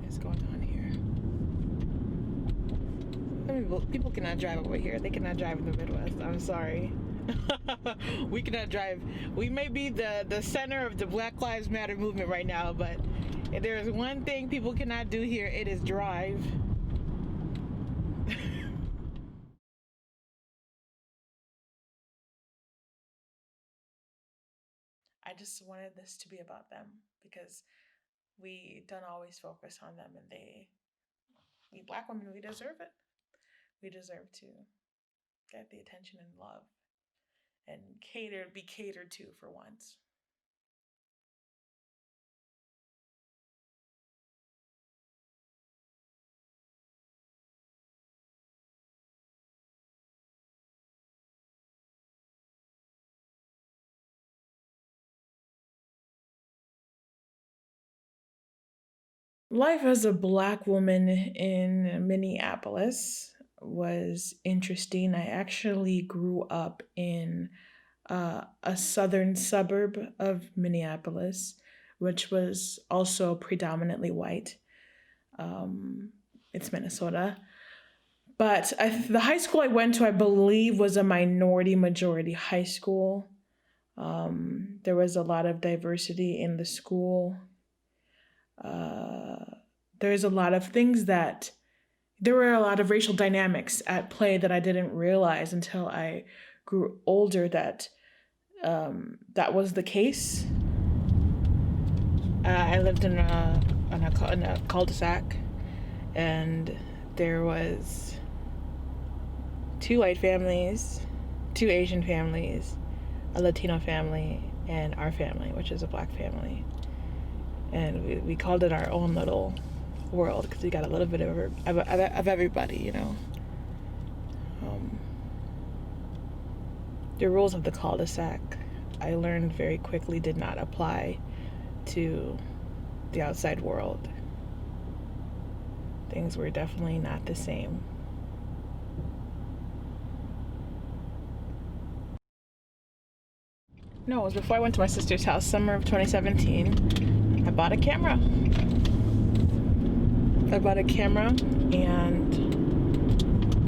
is going on here? People cannot drive over here. They cannot drive in the Midwest. I'm sorry. We cannot drive. We may be the center of the Black Lives Matter movement right now, but if there's one thing people cannot do here, it is drive. I just wanted this to be about them because we don't always focus on them, and we Black women, we deserve it. We deserve to get the attention and love and be catered to for once. Life as a Black woman in Minneapolis was interesting. I actually grew up in a southern suburb of Minneapolis, which was also predominantly white. It's Minnesota. But the high school I went to, I believe, was a minority majority high school. There was a lot of diversity in the school. There's a lot of things there were a lot of racial dynamics at play that I didn't realize until I grew older that was the case. I lived in a cul-de-sac, and there was 2 white families, 2 Asian families, a Latino family, and our family, which is a Black family. And we called it our own little world because we got a little bit of everybody, you know. The rules of the cul-de-sac, I learned very quickly, did not apply to the outside world. Things were definitely not the same. No, it was before I went to my sister's house, summer of 2017. I bought a camera. And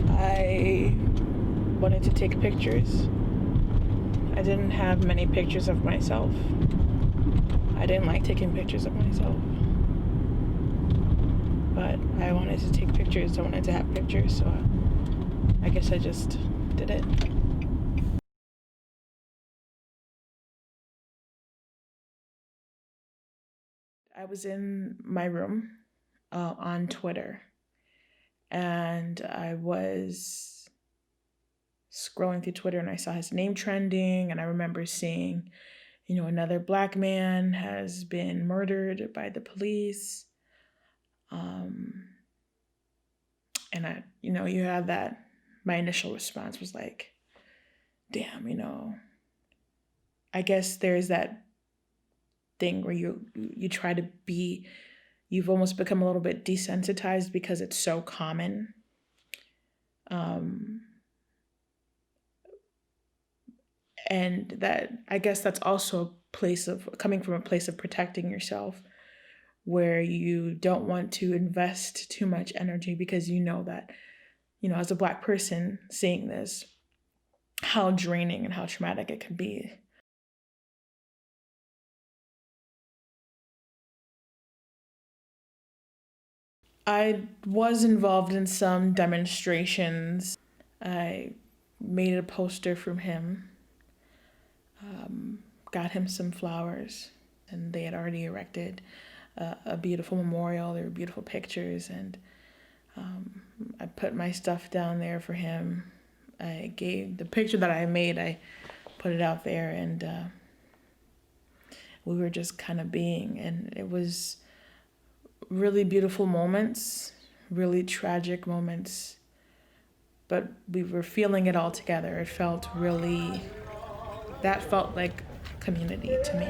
I wanted to take pictures. I didn't have many pictures of myself. I didn't like taking pictures of myself. But I wanted to take pictures. I wanted to have pictures, so I guess I just did it. I was in my room on Twitter, and I was scrolling through Twitter, and I saw his name trending, and I remember seeing, another Black man has been murdered by the police. And you have that, my initial response was like, damn, I guess there's that thing where you try to be, you've almost become a little bit desensitized because it's so common. And that, I guess that's also a place of coming from a place of protecting yourself, where you don't want to invest too much energy because you know that, as a Black person seeing this, how draining and how traumatic it can be. I was involved in some demonstrations. I made a poster from him, got him some flowers, and they had already erected a beautiful memorial. There were beautiful pictures, and I put my stuff down there for him. I gave the picture that I made, I put it out there, and we were just kind of being, and it was really beautiful moments, really tragic moments, but we were feeling it all together. That felt like community to me.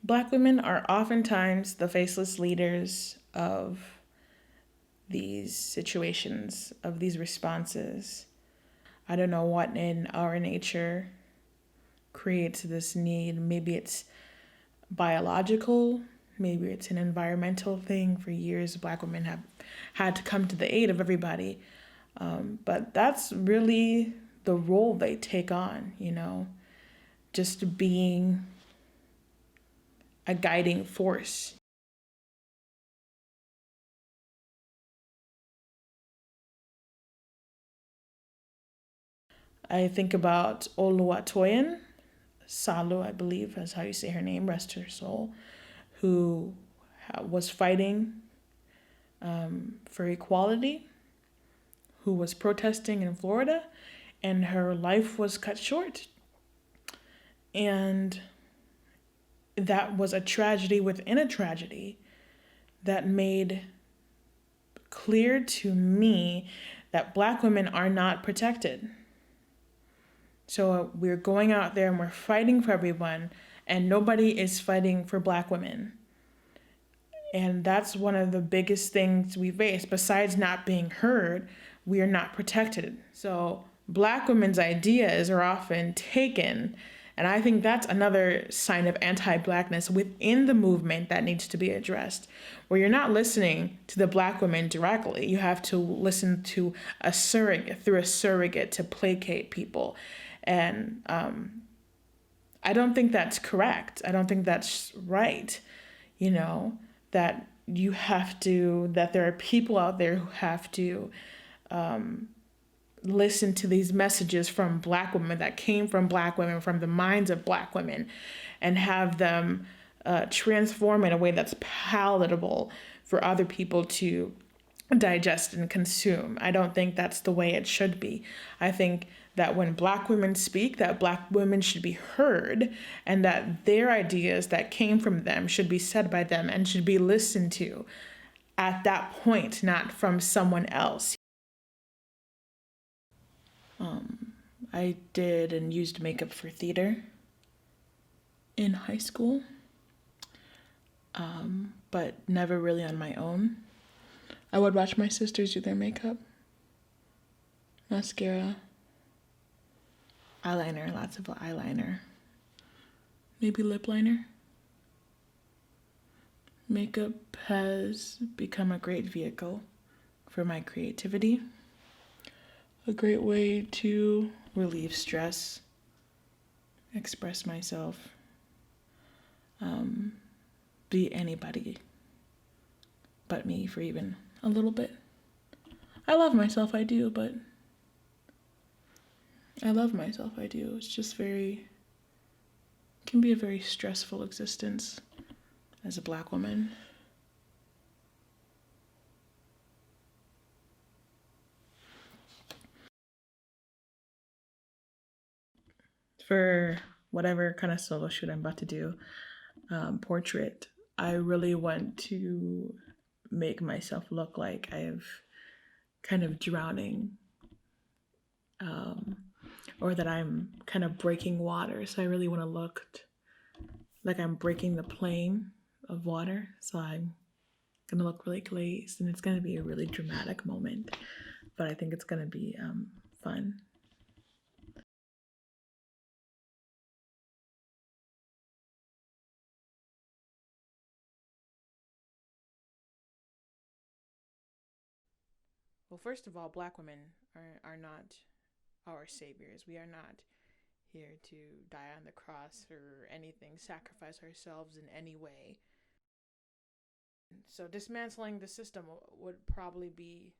Black women are oftentimes the faceless leaders of these situations, of these responses. I don't know what in our nature creates this need. Maybe it's biological, maybe it's an environmental thing. For years, Black women have had to come to the aid of everybody. But that's really the role they take on, just being a guiding force. I think about Oluwatoyin Salu, I believe is how you say her name, rest her soul, who was fighting for equality, who was protesting in Florida, and her life was cut short. And that was a tragedy within a tragedy that made clear to me that Black women are not protected. So we're going out there and we're fighting for everyone, and nobody is fighting for Black women. And that's one of the biggest things we face. Besides not being heard, we are not protected. So Black women's ideas are often taken. And I think that's another sign of anti-Blackness within the movement that needs to be addressed, where you're not listening to the Black women directly. You have to listen to a surrogate, through a surrogate, to placate people. And I don't think that's correct. I don't think that's right. That that there are people out there who have to listen to these messages from Black women that came from Black women, from the minds of Black women, and have them transform in a way that's palatable for other people to digest and consume. I don't think that's the way it should be. I think that when Black women speak, that Black women should be heard, and that their ideas that came from them should be said by them and should be listened to at that point, not from someone else. I did and used makeup for theater in high school, but never really on my own. I would watch my sisters do their makeup, mascara, eyeliner, lots of eyeliner, maybe lip liner. Makeup has become a great vehicle for my creativity, a great way to relieve stress, express myself, be anybody but me for even a little bit. I love myself, I do, but It's just can be a very stressful existence as a Black woman. For whatever kind of solo shoot I'm about to do, portrait, I really want to make myself look like I've kind of drowning, or that I'm kind of breaking water. So I really want to look like I'm breaking the plane of water. So I'm gonna look really glazed, and it's gonna be a really dramatic moment, but I think it's gonna be fun. Well, first of all, Black women are not our saviors. We are not here to die on the cross or anything, sacrifice ourselves in any way. So dismantling the system would probably be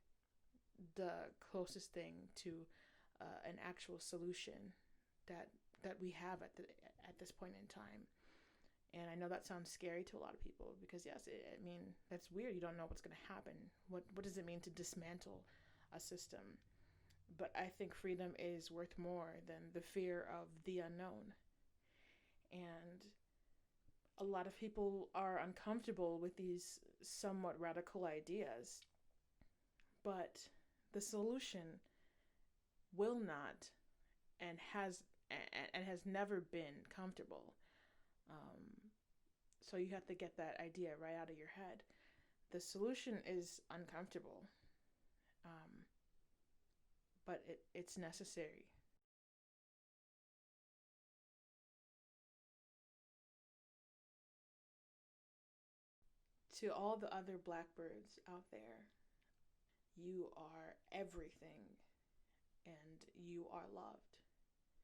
the closest thing to an actual solution that we have at this point in time. And I know that sounds scary to a lot of people because yes, I mean that's weird. You don't know what's going to happen. What does it mean to dismantle a system? But I think freedom is worth more than the fear of the unknown. And a lot of people are uncomfortable with these somewhat radical ideas, but the solution will not and has never been comfortable. So you have to get that idea right out of your head. The solution is uncomfortable, but it's necessary. To all the other Blackbirds out there, you are everything and you are loved.